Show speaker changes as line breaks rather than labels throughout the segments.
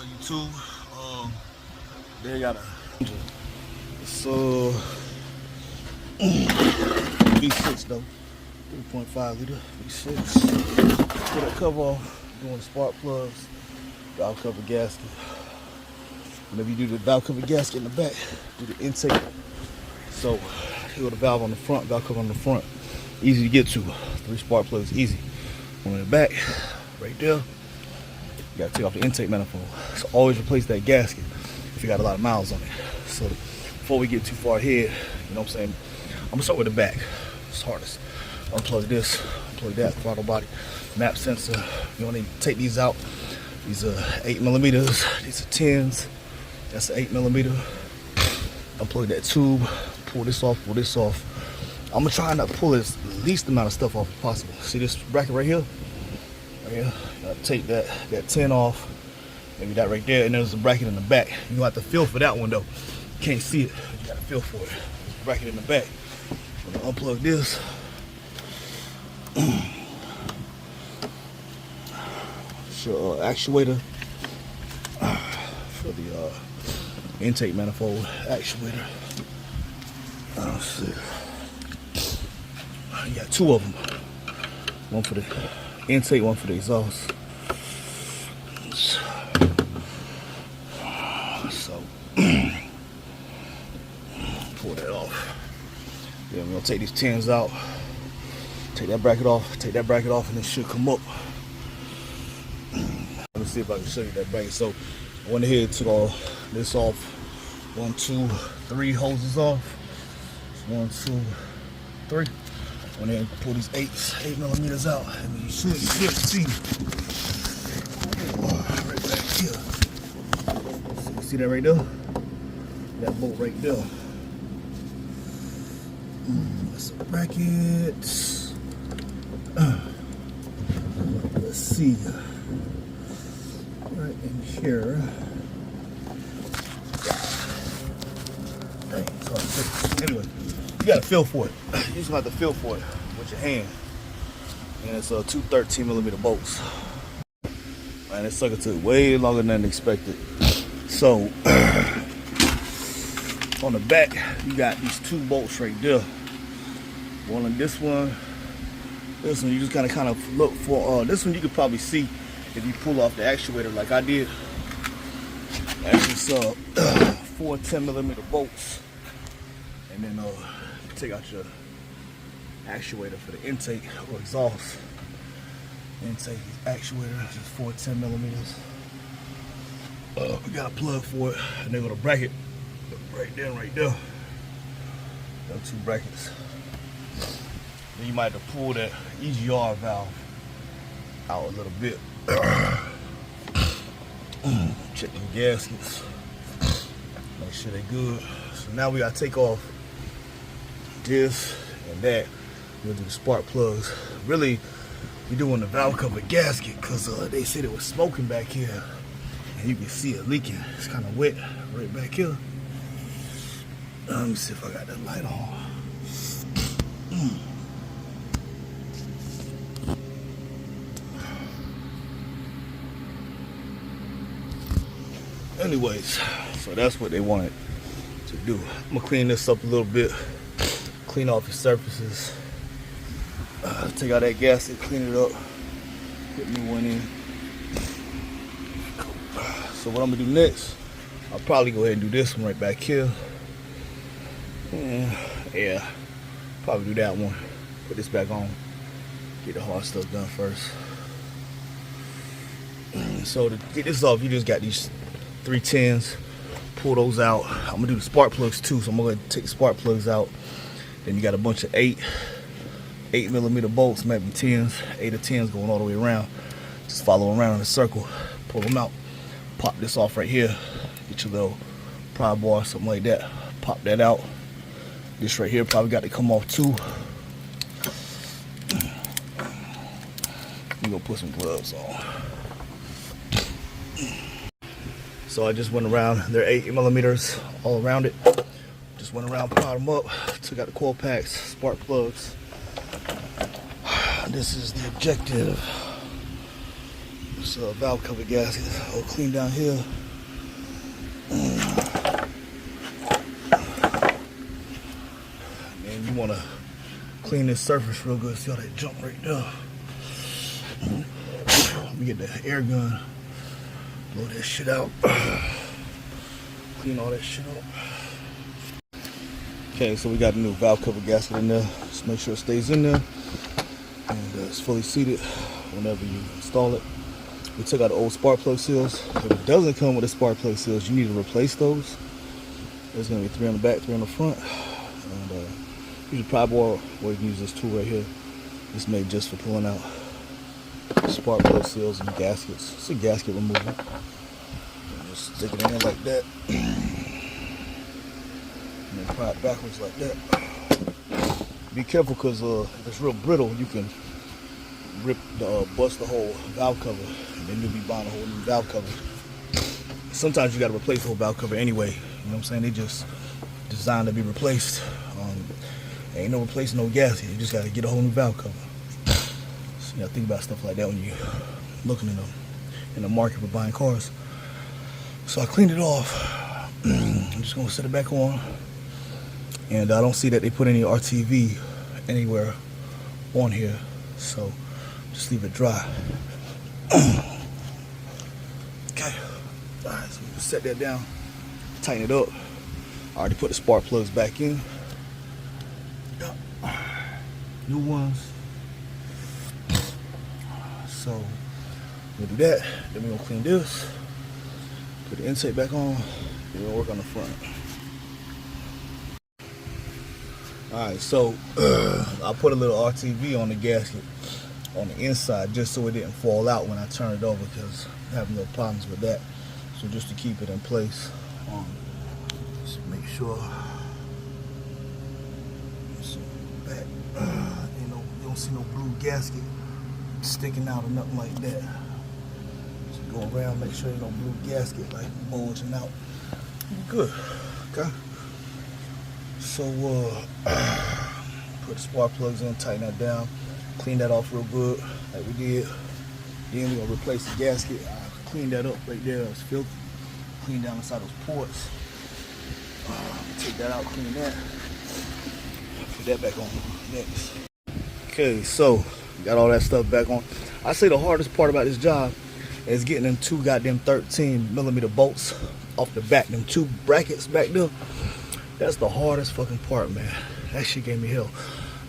YouTube? They got a V6 though, 3.5 liter V6. Put that cover off, doing the spark plugs, valve cover gasket. Whenever you do the valve cover gasket in the back, do the intake. So here go the valve on the front, valve cover on the front. Easy to get to. 3 spark plugs, easy. One in the back, right there. You gotta take off the intake manifold. So always replace that gasket if you got a lot of miles on it. So before we get too far ahead, you know what I'm saying? I'm gonna start with the back. It's hardest. Unplug this, unplug that, throttle body, map sensor. You wanna take these out. These are 8mm, these are 10s. That's an 8mm. Unplug that tube, pull this off, pull this off. I'm gonna try not to pull the least amount of stuff off as possible. See this bracket right here? Right here. Gotta take that 10 off. Maybe that right there, and there's a bracket in the back. You have to feel for that one though. You can't see it, you gotta feel for it. There's a bracket in the back. I'm gonna unplug this. Sure, actuator for the intake manifold actuator. Let's see. You got 2 of them. One for the intake, one for the exhaust. So pull that off. Then we're gonna take these 10s out. Take that bracket off, and it should come up. Let me see if I can show you that bracket. So I went ahead and took all this off. 1, 2, 3 hoses off. 1, 2, 3. Went ahead and pull these 8mm out, and you should see right back here. So you see that right there? That bolt right there. That's a bracket. Let's see. Right in here. Dang, it's hard to fix. Anyway, you gotta feel for it. You just have to feel for it with your hand. And it's 2 13mm bolts. And it sucker took way longer than expected. So on the back, you got these 2 bolts right there. One on this one. This one you just gotta kind of look for. This one you could probably see if you pull off the actuator like I did. Actually, 4 10mm bolts, and then take out your actuator for the intake or exhaust. Intake actuator, just 4 10mm. We got a plug for it, and then with a bracket right there, right there. Got 2 brackets. Then you might have to pull that EGR valve out a little bit. Check the gaskets. Make sure they're good. So now we gotta take off this and that. We'll do the spark plugs. Really, we're doing the valve cover gasket because they said it was smoking back here. And you can see it leaking. It's kind of wet right back here. Let me see if I got that light on. Anyways, so that's what they wanted to do. I'm gonna clean this up a little bit, clean off the surfaces, take out that gasket, clean it up, put new one in. So what I'm gonna do next, I'll probably go ahead and do this one right back here. Yeah, probably do that one. Put this back on, get the hard stuff done first. So to get this off, you just got these 3 10s, pull those out. I'm gonna do the spark plugs too, so I'm gonna take the spark plugs out. Then you got a bunch of 8mm bolts, maybe 10s, 8 or 10s going all the way around. Just follow around in a circle, pull them out, pop this off right here, get your little pry bar, something like that, pop that out. This right here probably got to come off too. We're gonna put some gloves on. So I just went around, they're 8mm all around it. Just went around, pried them up, took out the coil packs, spark plugs. This is the objective. this valve cover gasket. I'll clean down here. And you want to clean this surface real good. See all that junk right there? Let me get the air gun. Blow that shit out. Clean all that shit up. Okay, so we got a new valve cover gasket in there. Just make sure it stays in there. And it's fully seated whenever you install it. We took out the old spark plug seals. If it doesn't come with the spark plug seals, you need to replace those. There's going to be 3 on the back, 3 on the front. And use a pry bar, or you can use this tool right here. It's made just for pulling out spark plug seals and gaskets. It's a gasket remover. And just stick it in there like that. And then pry it backwards like that. Be careful, because if it's real brittle, you can bust the whole valve cover, and then you'll be buying a whole new valve cover. Sometimes you got to replace the whole valve cover anyway. You know what I'm saying? They just designed to be replaced. Ain't no replacing no gasket. You just got to get a whole new valve cover. So you got to think about stuff like that when you're looking in the market for buying cars. So I cleaned it off. I'm just going to set it back on. And I don't see that they put any RTV anywhere on here. So just leave it dry. Okay. Alright, so we just set that down. Tighten it up. I already put the spark plugs back in. New ones. So we'll do that. Then we're gonna clean this. Put the intake back on. Then we'll work on the front. Alright, so I put a little RTV on the gasket on the inside just so it didn't fall out when I turn it over, because I'm having no problems with that. So just to keep it in place, just make sure back, you don't see no blue gasket sticking out or nothing like that. Just go around, make sure you no blue gasket like bulging out. Good. Okay. So put the spark plugs in, tighten that down, clean that off real good like we did. Then we're gonna replace the gasket. Clean that up right there. It's filthy. Clean down inside those ports. Take that out, clean that. Put that back on next. Okay, so got all that stuff back on. I say the hardest part about this job is getting them 2 goddamn 13mm bolts off the back. Them 2 brackets back there. That's the hardest fucking part, man. That shit gave me hell.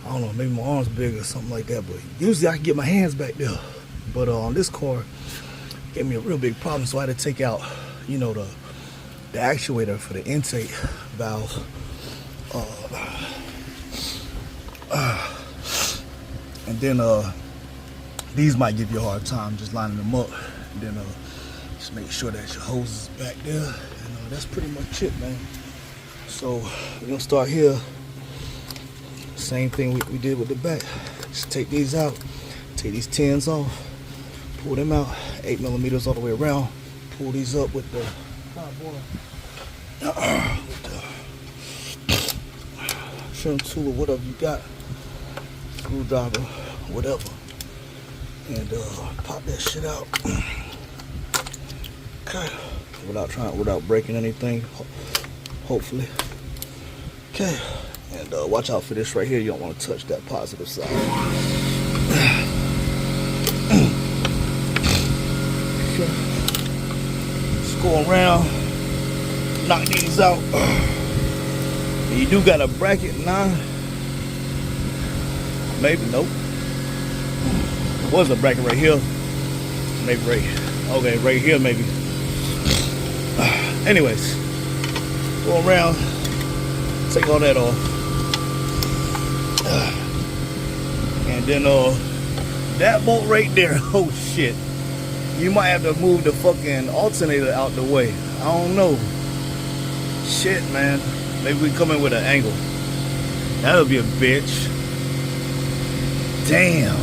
I don't know, maybe my arm's big or something like that, but usually I can get my hands back there. But on this car, it gave me a real big problem, so I had to take out, you know, the actuator for the intake valve. And then these might give you a hard time just lining them up. And then just make sure that your hose is back there. And that's pretty much it, man. So we're gonna start here. Same thing we did with the back. Just take these out, take these tins off, pull them out, 8mm all the way around. Pull these up with the trim tool or whatever you got, screwdriver, whatever, and pop that shit out. Okay, without breaking anything, hopefully. Okay, and watch out for this right here. You don't want to touch that positive side. Okay. Just go around, knock these out. And you do got a bracket, nah? Maybe, nope. There was a bracket right here. Maybe right here. Okay, right here maybe. Anyways, go around, take all that off. And then that bolt right there, oh shit. You might have to move the fucking alternator out the way. I don't know. Shit, man. Maybe we come in with an angle. That'll be a bitch. Damn.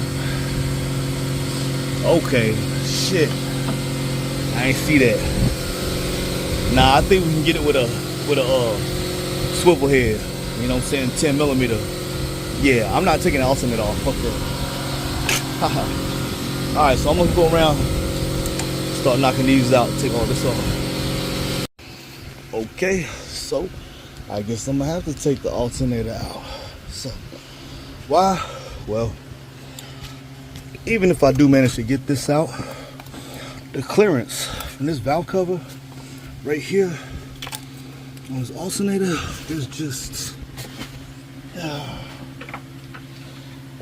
Okay. Shit. I ain't see that. Nah, I think we can get it with a swivel head. You know what I'm saying? 10mm. Yeah, I'm not taking the alternator off. Fuck that. Alright, so I'm gonna go around, start knocking these out, take all this off. Okay, so I guess I'm gonna have to take the alternator out. So why? Well, even if I do manage to get this out, the clearance from this valve cover right here on this alternator is just, I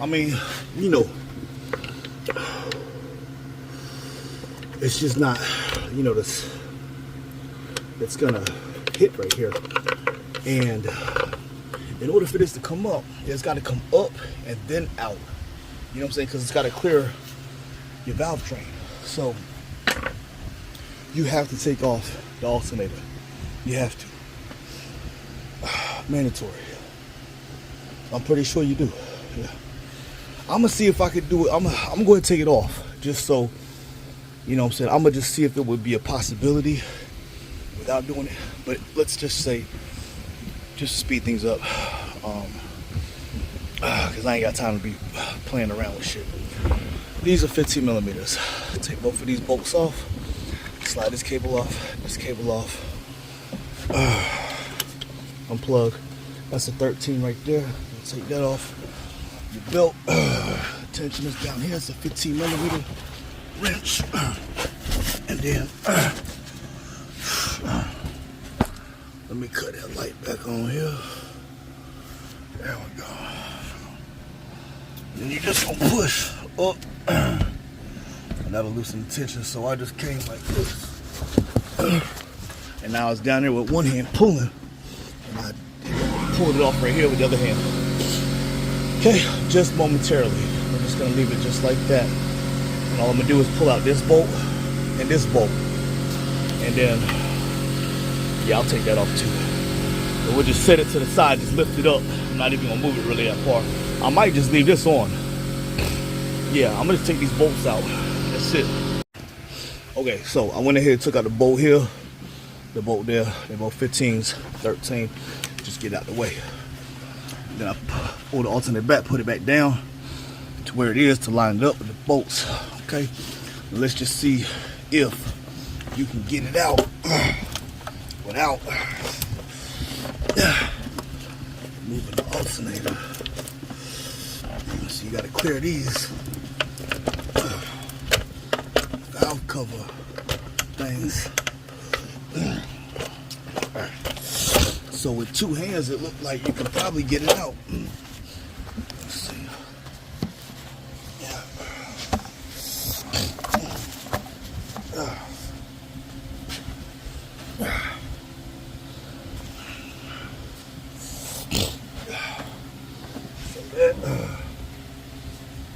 mean, you know, it's just not, you know, this, it's gonna hit right here. And in order for this to come up, it's got to come up and then out. You know what I'm saying? Because it's got to clear your valve train. So you have to take off the alternator. You have to. Mandatory. I'm pretty sure you do. Yeah. I'm gonna see if I could do it. I'm going to take it off just so, you know what I'm saying. I'm gonna just see if it would be a possibility without doing it. But let's just say, just to speed things up, because I ain't got time to be playing around with shit. These are 15 millimeters. Take both of these bolts off, slide this cable off, unplug. That's a 13 right there. Take that off. Your belt tension is down here. It's a 15 millimeter wrench. And then let me cut that light back on here. There we go. And you just gonna push up, and that'll loosen the tension. So I just came like this, and now it's down there with one hand pulling, and I pulled it off right here with the other hand. Okay, just momentarily. I'm just gonna leave it just like that. And all I'm gonna do is pull out this bolt and this bolt, and then yeah, I'll take that off too. But we'll just set it to the side, just lift it up. I'm not even gonna move it really that far. I might just leave this on. Yeah, I'm gonna take these bolts out. That's it. Okay, so I went ahead and took out the bolt here, the bolt there. They're both 15s, 13. Just get out the way. Then I pull the alternator back, put it back down to where it is to line it up with the bolts. Okay, let's just see if you can get it out without moving the alternator. So you got to clear these valve cover things. So with two hands, it looked like you could probably get it out. Let's see. Yeah.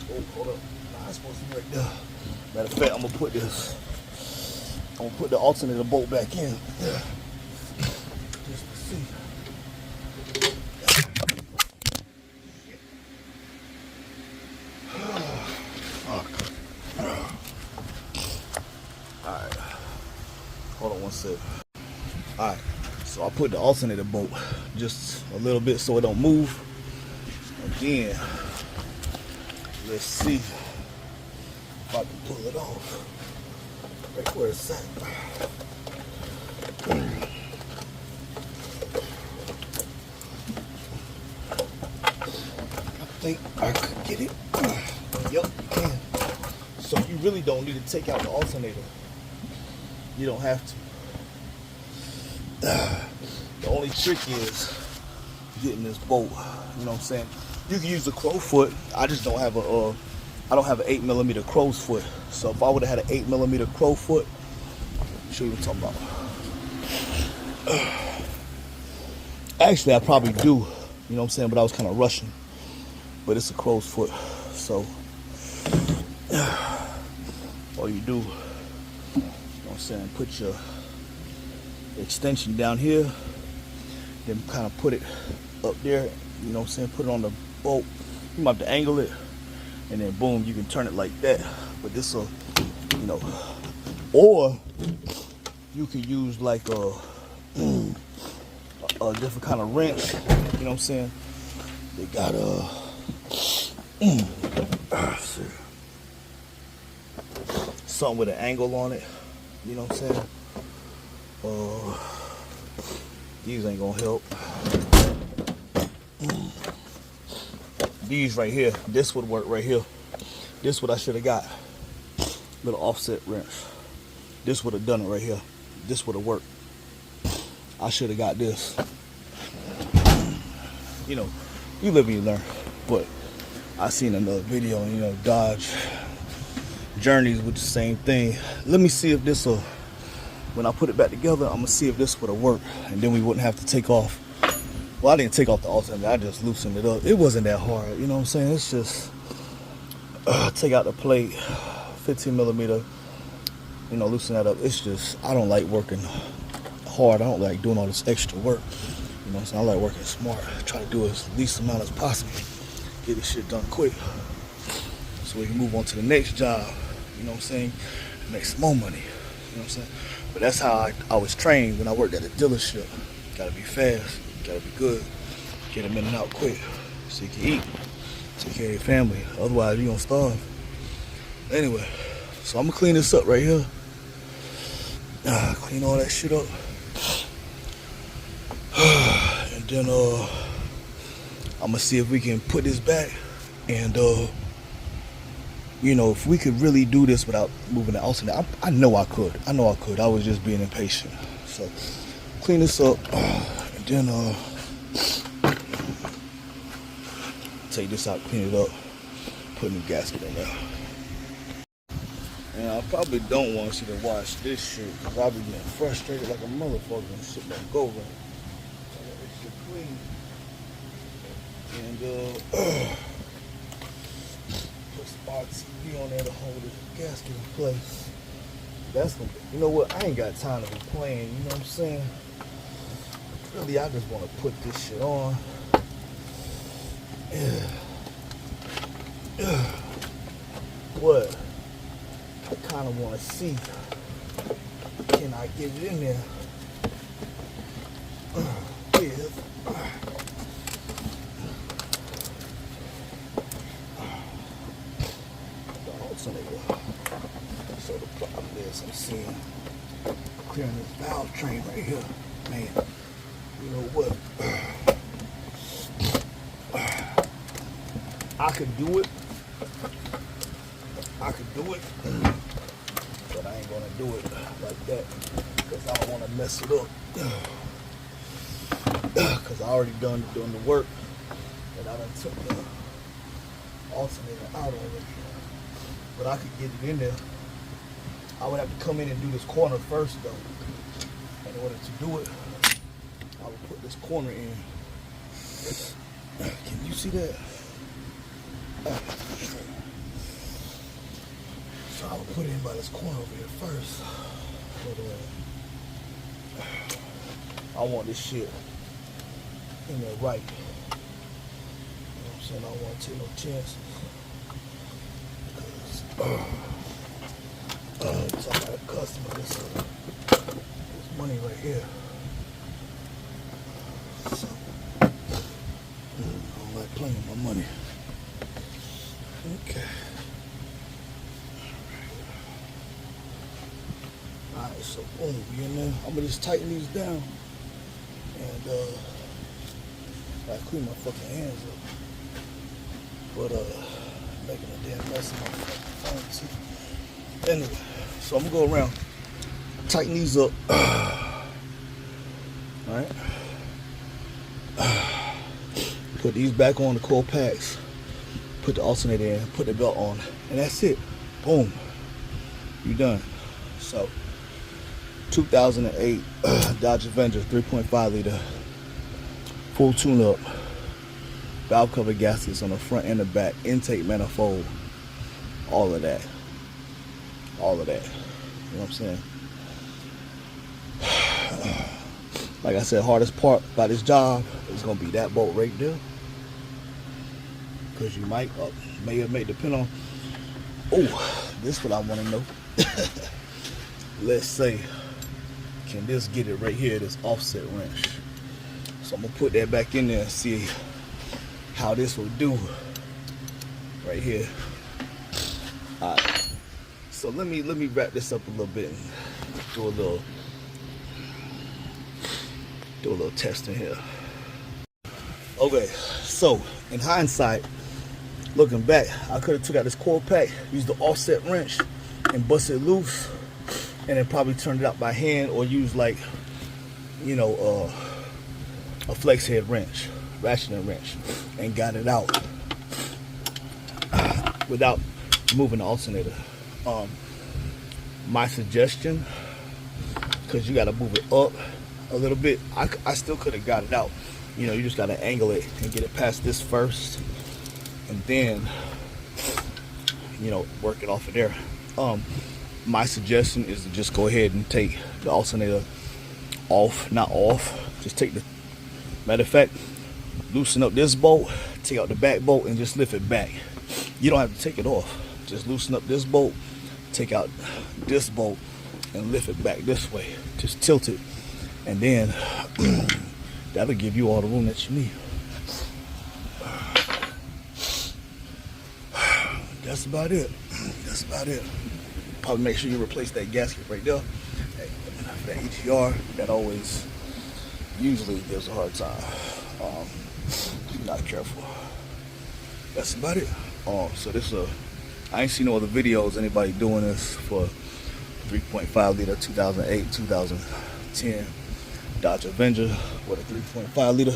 Oh, hold up. Nah, it's supposed to be right there. Matter of fact, I'm gonna put the alternator bolt back in. Just to see. Alright. Hold on one sec. Alright. So I put the alternator bolt just a little bit so it don't move. And then let's see if I can pull it off. Right where it's at. I think I could get it. Yep, you can. So you really don't need to take out the alternator. You don't have to. The only trick is getting this bolt. You know what I'm saying? You can use a crow foot. I just don't have I don't have an 8mm crow's foot. So if I would have had an 8mm crow foot, show you what I'm talking about. Actually, I probably do. You know what I'm saying? But I was kind of rushing. But it's a crow's foot. So all you do, you know what I'm saying, put your extension down here, then kind of put it up there, you know what I'm saying, put it on the bolt. You might have to angle it, and then boom, you can turn it like that. But this will, you know, or you could use like a different kind of wrench, you know what I'm saying. They got something with an angle on it. You know what I'm saying? These ain't gonna help. These right here, this would work right here. This what I should have got. Little offset wrench. This would have done it right here. This would have worked. I should have got this. You know, you live and you learn. But I seen another video, you know, Dodge Journeys with the same thing. Let me see if this will, when I put it back together, I'm gonna see if this would have worked, and then we wouldn't have to take off. Well, I didn't take off the alternator, I just loosened it up. It wasn't that hard, you know what I'm saying? It's just take out the plate, 15 millimeter, you know, loosen that up. It's just, I don't like working hard. I don't like doing all this extra work. You know what I'm saying? I like working smart. Try to do as least amount as possible. Get this shit done quick, so we can move on to the next job. You know what I'm saying? Make some more money. You know what I'm saying? But that's how I was trained when I worked at a dealership. Gotta be fast. Gotta be good. Get them in and out quick so you can eat. Take care of your family. Otherwise, you're gonna starve. Anyway, so I'm gonna clean this up right here. Clean all that shit up. And then I'm gonna see if we can put this back, and you know, if we could really do this without moving the alternator. I know I could. I was just being impatient. So clean this up, and then take this out, clean it up, put a new gasket in there. And I probably don't want you to watch this shit, because I'll be getting frustrated like a motherfucker and shit don't go right. So I got this shit clean. And put some RTV on there to hold this gasket in place. That's gonna be, you know what, I ain't got time to be playing, you know what I'm saying? Really, I just want to put this shit on. What? I kind of want to see, can I get it in there with the alternator. So the problem is, I'm seeing clearing this valve train right here. Man, you know what? I could do it. But I ain't gonna do it like that, because I don't want to mess it up. Because I already done the work, and I done took the alternator out already. But I could get it in there. I would have to come in and do this corner first, though. In order to do it, I would put this corner in. Can you see that? So I would put it in by this corner over here first. But I want this shit in there right. You know what I'm saying? I don't want to take no chances. Because I got a customer, this money right here. So I don't like playing with my money. Okay. Alright, so boom, we in there. I'm gonna just tighten these down. And I clean my fucking hands up. But making a damn mess of my fucking phone too. Anyway, so I'm gonna go around, tighten these up. Alright. Put these back on the coil packs. Put the alternator in, put the belt on, and that's it. Boom. You done. So 2008 Dodge Avenger 3.5 liter, full tune-up, valve cover gaskets on the front and the back, intake manifold, all of that. You know what I'm saying? Like I said, hardest part about this job is gonna be that bolt right there, because you may have made the pin on. Oh, this is what I want to know. Let's say, can this get it right here, this offset wrench? So I'm gonna put that back in there and see how this will do right here. Alright, so let me wrap this up a little bit and do a little testing here. Okay, so in hindsight, looking back, I could have took out this coil pack, used the offset wrench, and bust it loose, and then probably turned it out by hand, or use like, you know, a flex head wrench, ratcheting wrench, and got it out without moving the alternator. My suggestion, because you got to move it up a little bit, I still could have got it out. You know, you just got to angle it and get it past this first, and then, you know, work it off of there. My suggestion is to just go ahead and take the alternator off, not off, just take the, matter of fact, loosen up this bolt, take out the back bolt, and just lift it back. You don't have to take it off. Just loosen up this bolt, take out this bolt, and lift it back this way. Just tilt it, and then that'll give you all the room that you need. That's about it. That's about it. Probably make sure you replace that gasket right there. That ETR, that always usually gives a hard time if you're not careful. That's about it. So this I ain't seen no other videos anybody doing this for 3.5 liter 2008 2010 Dodge Avenger with a 3.5 liter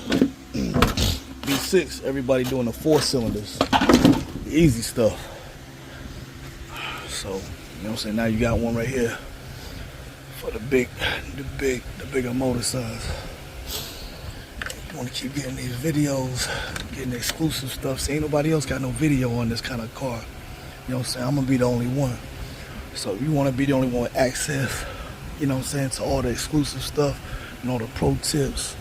V6. Everybody doing the 4 cylinders, the easy stuff. So, you know what I'm saying, now you got one right here for the bigger motor size. You want to keep getting these videos, getting exclusive stuff. See, ain't nobody else got no video on this kind of car. You know what I'm saying? I'm going to be the only one. So if you want to be the only one with access, you know what I'm saying, to all the exclusive stuff and all the pro tips,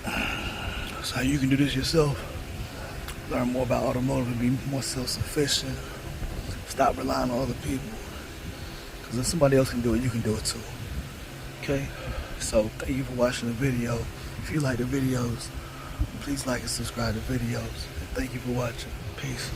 that's how you can do this yourself. Learn more about automotive and be more self-sufficient. Stop relying on other people. Because if somebody else can do it, you can do it too. Okay? So thank you for watching the video. If you like the videos, please like and subscribe to videos. And thank you for watching. Peace.